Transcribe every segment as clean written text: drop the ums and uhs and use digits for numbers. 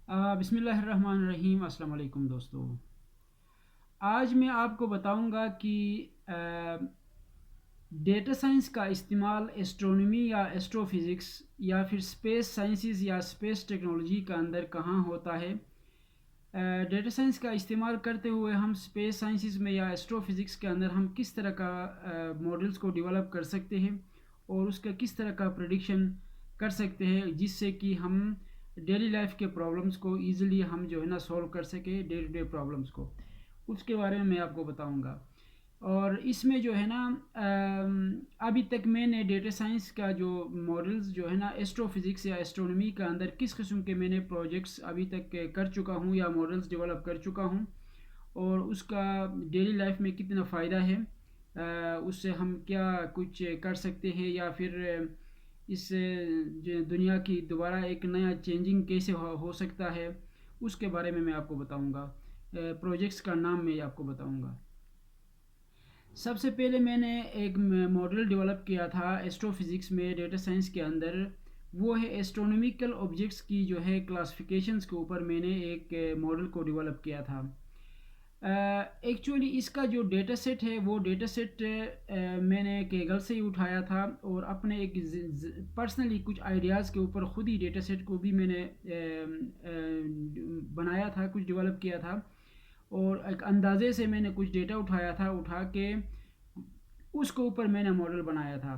बिस्मिल्लाहिर्रहमानिर्रहीम। अस्सलाम वालेकुम दोस्तों। आज मैं आपको बताऊंगा कि डेटा साइंस का इस्तेमाल एस्ट्रोनॉमी या एस्ट्रोफिज़िक्स या फिर स्पेस साइंसेस या स्पेस टेक्नोलॉजी का अंदर कहाँ होता है। डेटा साइंस का इस्तेमाल करते हुए हम स्पेस साइंसेस में या एस्ट्रोफिज़िक्स के अंदर हम किस तरह का मॉडल्स को डेवलप कर सकते हैं और उसका किस तरह का प्रेडिक्शन कर सकते हैं, जिससे कि हम डेली लाइफ के प्रॉब्लम्स को इजीली हम जो है ना सॉल्व कर सके, डे टू डे प्रॉब्लम्स को। उसके बारे में मैं आपको बताऊंगा। और इसमें जो है ना अभी तक मैंने डेटा साइंस का जो मॉडल्स जो है ना एस्ट्रोफिज़िक्स या एस्ट्रोनॉमी का अंदर किस किस्म के मैंने प्रोजेक्ट्स अभी तक कर चुका हूँ या मॉडल्स डेवलप कर चुका हूँ और उसका डेली लाइफ में कितना फ़ायदा है, उससे हम क्या कुछ कर सकते हैं या फिर इस जो दुनिया की दोबारा एक नया चेंजिंग कैसे हो सकता है, उसके बारे में मैं आपको बताऊंगा। प्रोजेक्ट्स का नाम मैं आपको बताऊंगा। सबसे पहले मैंने एक मॉडल डेवलप किया था एस्ट्रोफिज़िक्स में डेटा साइंस के अंदर। वो है एस्ट्रोनॉमिकल ऑब्जेक्ट्स की जो है क्लासिफिकेशंस के ऊपर मैंने एक मॉडल को डेवलप किया था। एक्चुअली इसका जो डेटा सेट है वो डेटा सेट मैंने केगल से ही उठाया था और अपने एक पर्सनली कुछ आइडियाज़ के ऊपर ख़ुद ही डेटा सेट को भी मैंने बनाया था, कुछ डेवलप किया था और एक अंदाज़े से मैंने कुछ डेटा उठाया था, उठा के उसके ऊपर मैंने मॉडल बनाया था।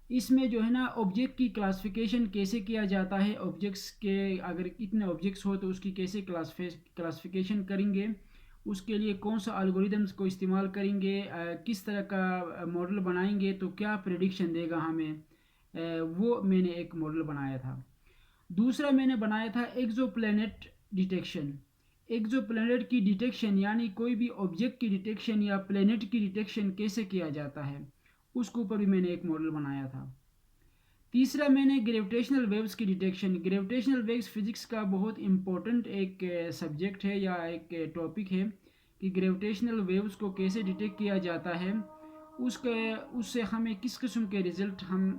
इसमें जो है ना ऑब्जेक्ट की क्लासिफिकेशन कैसे किया जाता है, ऑब्जेक्ट्स के अगर कितने ऑब्जेक्ट्स हो तो उसकी कैसे क्लासिफिकेशन करेंगे, उसके लिए कौन सा एल्गोरिदम्स को इस्तेमाल करेंगे, किस तरह का मॉडल बनाएंगे तो क्या प्रेडिक्शन देगा हमें, वो मैंने एक मॉडल बनाया था। दूसरा मैंने बनाया था एक्सोप्लैनेट डिटेक्शन। एक्सोप्लैनेट की डिटेक्शन यानी कोई भी ऑब्जेक्ट की डिटेक्शन या प्लैनेट की डिटेक्शन कैसे किया जाता है, उसके ऊपर भी मैंने एक मॉडल बनाया था। तीसरा मैंने ग्रेविटेशनल वेव्स की डिटेक्शन। ग्रेविटेशनल वेव्स फिज़िक्स का बहुत इम्पोर्टेंट एक सब्जेक्ट है या एक टॉपिक है कि ग्रेविटेशनल वेव्स को कैसे डिटेक्ट किया जाता है, उसके उससे हमें किस किस्म के रिज़ल्ट हम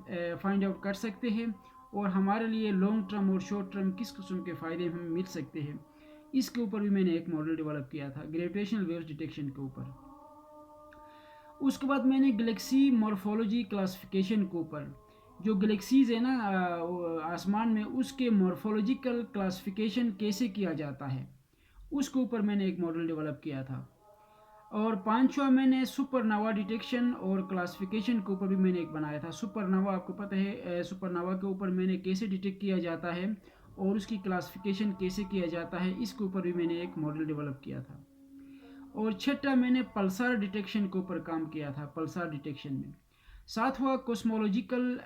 फाइंड आउट कर सकते हैं और हमारे लिए लॉन्ग टर्म और शॉर्ट टर्म किस किस्म के फ़ायदे हमें मिल सकते हैं। इसके ऊपर भी मैंने एक मॉडल डेवलप किया था ग्रेविटेशनल वेव्स डिटेक्शन के ऊपर। उसके बाद मैंने गैलेक्सी मॉर्फोलॉजी क्लासिफिकेशन के ऊपर, जो गैलेक्सीज है ना आसमान में, उसके मॉर्फोलॉजिकल क्लासिफिकेशन कैसे किया जाता है, उसके ऊपर मैंने एक मॉडल डेवलप किया था। और पांचवा मैंने सुपरनोवा डिटेक्शन और क्लासिफिकेशन के ऊपर भी मैंने एक बनाया था। सुपरनोवा आपको पता है, सुपरनोवा के ऊपर मैंने कैसे डिटेक्ट किया जाता है और उसकी क्लासिफिकेशन कैसे किया जाता है, इसके ऊपर भी मैंने एक मॉडल डेवलप किया था। और छठा मैंने पल्सार डिटेक्शन के ऊपर काम किया था, पल्सार डिटेक्शन में। सातवां कोस्मोलॉजिकल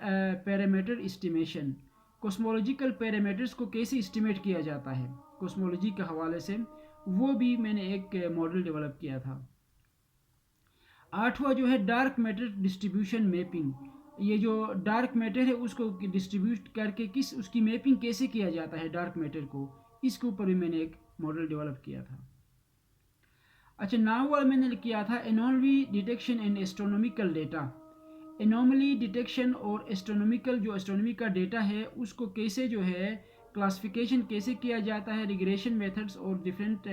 पैरामीटर एस्टिमेशन। कोस्मोलॉजिकल पैरामीटर्स को कैसे एस्टिमेट किया जाता है कोस्मोलॉजी के हवाले से, वो भी मैंने एक मॉडल डेवलप किया था। आठवां जो है डार्क मैटर डिस्ट्रीब्यूशन मैपिंग। ये जो डार्क मैटर है उसको डिस्ट्रीब्यूट करके किस उसकी मैपिंग कैसे किया जाता है डार्क मैटर को, इसके ऊपर भी मैंने एक मॉडल डेवलप किया था। अच्छा, नाउ मैंने किया था anomaly detection and astronomical data. Anomaly detection और एस्ट्रोनॉमिकल, जो एस्ट्रोनॉमी का डेटा है उसको कैसे जो है क्लासिफिकेशन कैसे किया जाता है, रिग्रेशन मेथड्स और डिफरेंट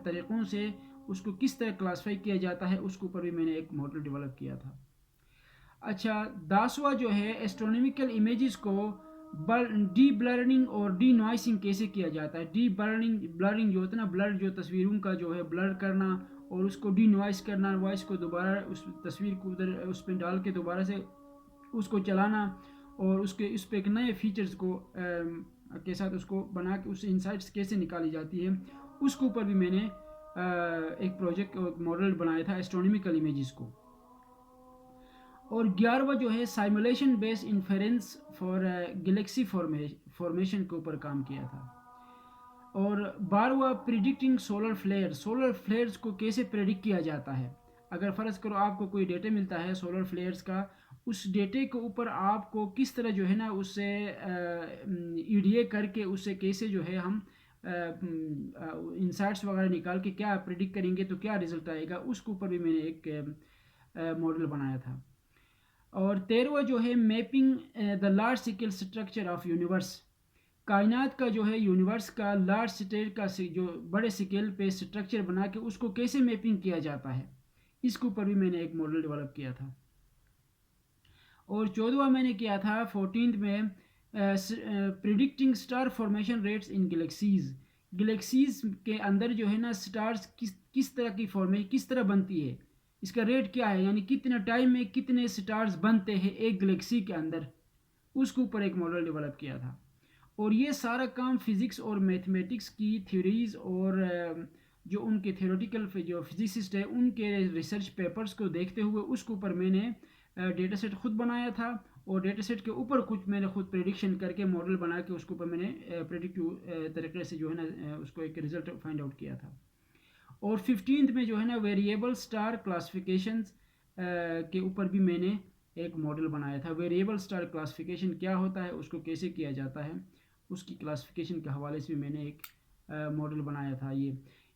तरीक़ों से उसको किस तरह क्लासीफाई किया जाता है, उसके ऊपर भी मैंने एक मॉडल डेवलप किया था। अच्छा, 10वां जो है एस्ट्रोनॉमिकल इमेजेस को डी ब्लरिंग और डी नॉइसिंग कैसे किया जाता है। डी ब्लरिंग जो होता है ना, ब्लर जो तस्वीरों का जो है ब्लर करना और उसको डी नॉइस करना, वॉइस को दोबारा उस तस्वीर को उधर उस पर डाल के दोबारा से उसको चलाना और उसके उस पर एक नए फीचर्स को के साथ उसको बना के उससे इंसाइट्स कैसे निकाली जाती है, उसके ऊपर भी मैंने एक प्रोजेक्ट और मॉडल बनाया था एस्ट्रोनॉमिकल इमेजेस को। और 11वां जो है simulation based inference for galaxy formation के ऊपर काम किया था। और 12वां predicting solar flare. Solar flares को कैसे प्रेडिक्ट किया जाता है। अगर फ़र्ज़ करो आपको कोई डेटा मिलता है सोलर फ्लेयर्स का, उस डेटे के ऊपर आपको किस तरह जो है ना उससे ईडीए करके उससे कैसे जो है हम इंसाइट्स वगैरह निकाल के क्या प्रिडिक्ट करेंगे तो क्या रिज़ल्ट आएगा, उसके ऊपर भी मैंने एक मॉडल बनाया था। और 13वां जो है mapping the large scale structure of universe. कायनात का जो है यूनिवर्स का लार्ज स्केल का जो बड़े स्केल पे स्ट्रक्चर बना के उसको कैसे मैपिंग किया जाता है, इसके ऊपर भी मैंने एक मॉडल डेवलप किया था। और 14वां मैंने किया था 14th में प्रिडिक्टिंग स्टार फॉर्मेशन रेट्स इन गैलेक्सीज। गैलेक्सीज के अंदर जो है ना स्टार्स किस तरह की फॉर्मेशन किस तरह बनती है, इसका रेट क्या है, यानी कितने टाइम में कितने स्टार्स बनते हैं एक गैलेक्सी के अंदर, उसके ऊपर एक मॉडल डेवलप किया था। और ये सारा काम फिज़िक्स और मैथमेटिक्स की थ्योरीज और जो उनके थ्योरेटिकल जो फिजिसिस्ट है उनके रिसर्च पेपर्स को देखते हुए उसके ऊपर मैंने डेटा सेट खुद बनाया था। और डेटा सेट के ऊपर कुछ मैंने खुद प्रेडिक्शन करके मॉडल बना के उसके ऊपर मैंने प्रेडिक्टिव तरीके से जो है ना उसको एक रिज़ल्ट फाइंड आउट किया था। और 15th में जो है ना वेरिएबल स्टार क्लासिफिकेशंस के ऊपर भी मैंने एक मॉडल बनाया था। वेरिएबल स्टार क्लासिफिकेशन क्या होता है, उसको कैसे किया जाता है, उसकी क्लासिफिकेशन के हवाले से भी मैंने एक मॉडल बनाया था।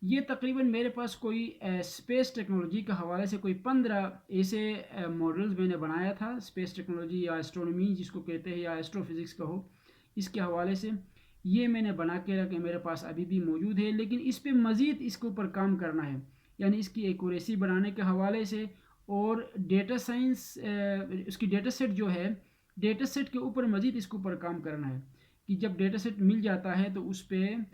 ये तकरीबन मेरे पास कोई स्पेस टेक्नोलॉजी के हवाले से कोई 15 ऐसे मॉडल्स मैंने बनाया था। स्पेस टेक्नोलॉजी या एस्ट्रोनॉमी जिसको कहते हैं या एस्ट्रोफिज़िक्स का हो, इसके हवाले से ये मैंने बना के रखे, मेरे पास अभी भी मौजूद है। लेकिन इस पर मज़ीद इसके ऊपर काम करना है, यानी इसकी एक्यूरेसी बढ़ाने के हवाले से और डेटा साइंस उसकी डेटा सेट जो है डेटा सेट के ऊपर मज़ीद इसके ऊपर काम करना है कि जब डेटा सेट मिल जाता है तो उस पर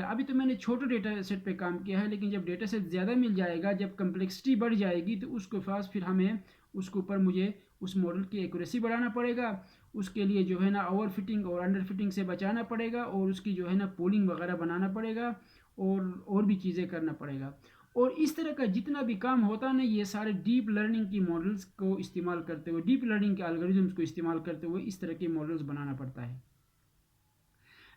अभी तो मैंने छोटे डेटा सेट पे काम किया है, लेकिन जब डेटा सेट ज़्यादा मिल जाएगा, जब कम्प्लेक्सिटी बढ़ जाएगी तो उसके पास फिर हमें उसके ऊपर मुझे उस मॉडल की एक्यूरेसी बढ़ाना पड़ेगा। उसके लिए जो है ना ओवर फिटिंग और अंडर फिटिंग से बचाना पड़ेगा और उसकी जो है ना पूलिंग वगैरह बनाना पड़ेगा और भी चीज़ें करना पड़ेगा। और इस तरह का जितना भी काम होता है ना, ये सारे डीप लर्निंग की मॉडल्स को इस्तेमाल करते हुए, डीप लर्निंग के एल्गोरिथम्स को इस्तेमाल करते हुए इस तरह के मॉडल्स बनाना पड़ता है।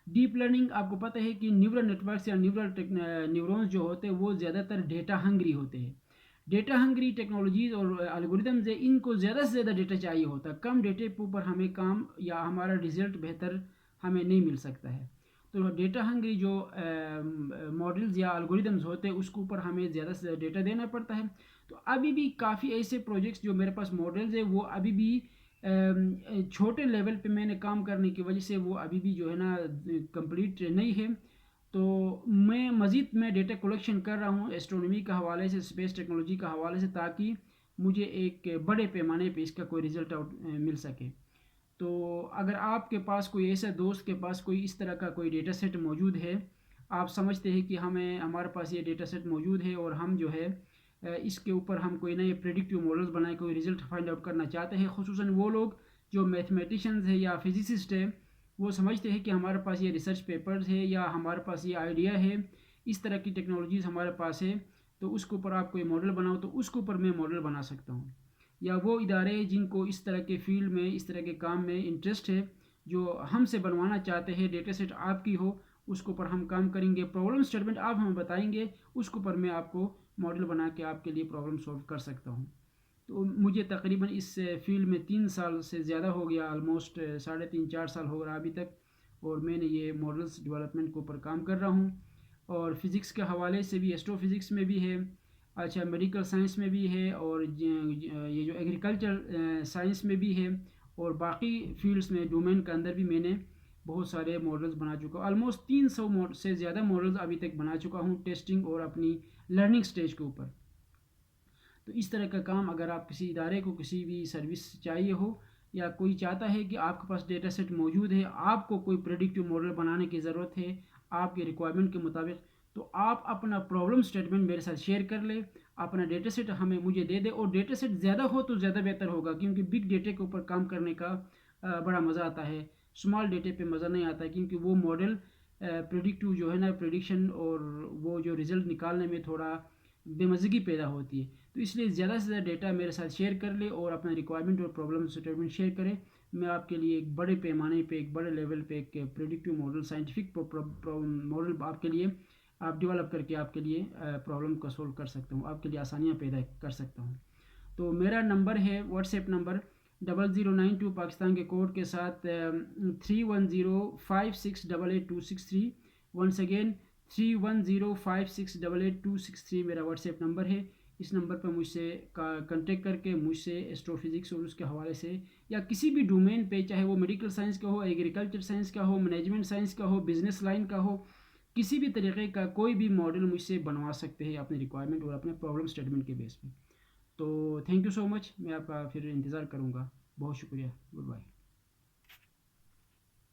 डीप लर्निंग आपको पता है कि न्यूरल नेटवर्क्स या न्यूरॉन्स जो होते हैं वो ज़्यादातर डेटा हंग्री होते हैं। डेटा हंग्री टेक्नोलॉजीज़ और एल्गोरिदम्स है, इनको ज़्यादा से ज़्यादा डेटा चाहिए होता है। कम डेटे के ऊपर हमें काम या हमारा रिजल्ट बेहतर हमें नहीं मिल सकता है। तो डेटा हंग्री जो मॉडल्स या एल्गोरिदम्स होते हैं उसके ऊपर हमें ज़्यादा से ज़्यादा डेटा देना पड़ता है। तो अभी भी काफ़ी ऐसे प्रोजेक्ट्स जो मेरे पास मॉडल्स है वो अभी भी छोटे लेवल पे मैंने काम करने की वजह से वो अभी भी जो है ना कंप्लीट नहीं है। तो मैं डेटा कलेक्शन कर रहा हूँ एस्ट्रोनॉमी के हवाले से, स्पेस टेक्नोलॉजी का हवाले से, ताकि मुझे एक बड़े पैमाने पे इसका कोई रिज़ल्ट आउट मिल सके। तो अगर आपके पास कोई ऐसा दोस्त के पास कोई इस तरह का कोई डेटा सेट मौजूद है, आप समझते हैं कि हमारे पास ये डेटा सेट मौजूद है और हम जो है इसके ऊपर हम कोई नए प्रेडिक्टिव मॉडल्स बनाए, कोई रिज़ल्ट फाइंड आउट करना चाहते हैं, खुसूसन वो लोग जो मैथमेटिशियंस है या फिजिसिस्ट है, वो समझते हैं कि हमारे पास ये रिसर्च पेपर्स है या हमारे पास ये आइडिया है, इस तरह की टेक्नोलॉजीज़ हमारे पास है, तो उसके ऊपर आप कोई मॉडल बनाओ, तो उसके ऊपर मैं मॉडल बना सकता हूँ। या वो इदारे जिनको इस तरह के फील्ड में, इस तरह के काम में इंटरेस्ट है, जो हमसे बनवाना चाहते हैं, डेटा सेट आपकी हो, उसके ऊपर हम काम करेंगे। प्रॉब्लम स्टेटमेंट आप हमें बताएंगे, उसके ऊपर मैं आपको मॉडल बना के आपके लिए प्रॉब्लम सॉल्व कर सकता हूँ। तो मुझे तकरीबन इस फील्ड में 3 साल से ज़्यादा हो गया, ऑलमोस्ट 3.5-4 साल हो रहा अभी तक, और मैंने ये मॉडल्स डेवलपमेंट के ऊपर काम कर रहा हूँ। और फिज़िक्स के हवाले से भी, एस्ट्रोफिज़िक्स में भी है, अच्छा मेडिकल साइंस में भी है, और ये जो एग्रीकल्चर साइंस में भी है, और बाकी फील्ड्स में डोमेन के अंदर भी मैंने बहुत सारे मॉडल्स बना चुका हूँ। ऑलमोस्ट 300 से ज़्यादा मॉडल्स अभी तक बना चुका हूँ टेस्टिंग और अपनी लर्निंग स्टेज के ऊपर। तो इस तरह का काम अगर आप किसी इदारे को किसी भी सर्विस चाहिए हो, या कोई चाहता है कि आपके पास डेटा सेट मौजूद है, आपको कोई प्रेडिक्टिव मॉडल बनाने की ज़रूरत है आपके रिक्वायरमेंट के मुताबिक, तो आप अपना प्रॉब्लम स्टेटमेंट मेरे साथ शेयर कर ले, अपना डेटा सेट मुझे दे दे। और डेटा सेट ज़्यादा हो तो ज़्यादा बेहतर होगा, क्योंकि बिग डेटा के ऊपर काम करने का बड़ा मज़ा आता है, स्मॉल डेटे पे मज़ा नहीं आता, क्योंकि वो मॉडल प्रेडिक्टिव जो है ना, प्रेडिक्शन और वो जो रिज़ल्ट निकालने में थोड़ा बेमज़गी पैदा होती है। तो इसलिए ज़्यादा से ज़्यादा डेटा मेरे साथ शेयर कर ले और अपना रिक्वायरमेंट और प्रॉब्लम स्टेटमेंट शेयर करें। मैं आपके लिए एक बड़े पैमाने पे, एक बड़े लेवल पे एक प्रेडिक्टिव मॉडल, साइंटिफिक मॉडल आपके लिए आप डेवलप करके आपके लिए प्रॉब्लम को सोल्व कर सकता हूँ, आपके लिए आसानियाँ पैदा कर सकता हूँ। तो मेरा नंबर है व्हाट्सएप नंबर 0092 पाकिस्तान के कोड के साथ 3105688263। वंस अगेन 3105688263 मेरा व्हाट्सएप नंबर है। इस नंबर पर मुझसे कांटेक्ट करके मुझसे एस्ट्रोफिज़िक्स और उसके हवाले से या किसी भी डोमेन पे, चाहे वो मेडिकल साइंस का हो, एग्रीकल्चर साइंस का हो, मैनेजमेंट साइंस का हो, बिजनेस लाइन का हो, किसी भी तरीके का कोई भी मॉडल मुझसे बनवा सकते हैं अपनी रिक्वायरमेंट और अपने प्रॉब्लम स्टेटमेंट के बेस पे। तो थैंक यू सो मच, मैं आपका फिर इंतज़ार करूँगा। बहुत शुक्रिया, गुड बाय।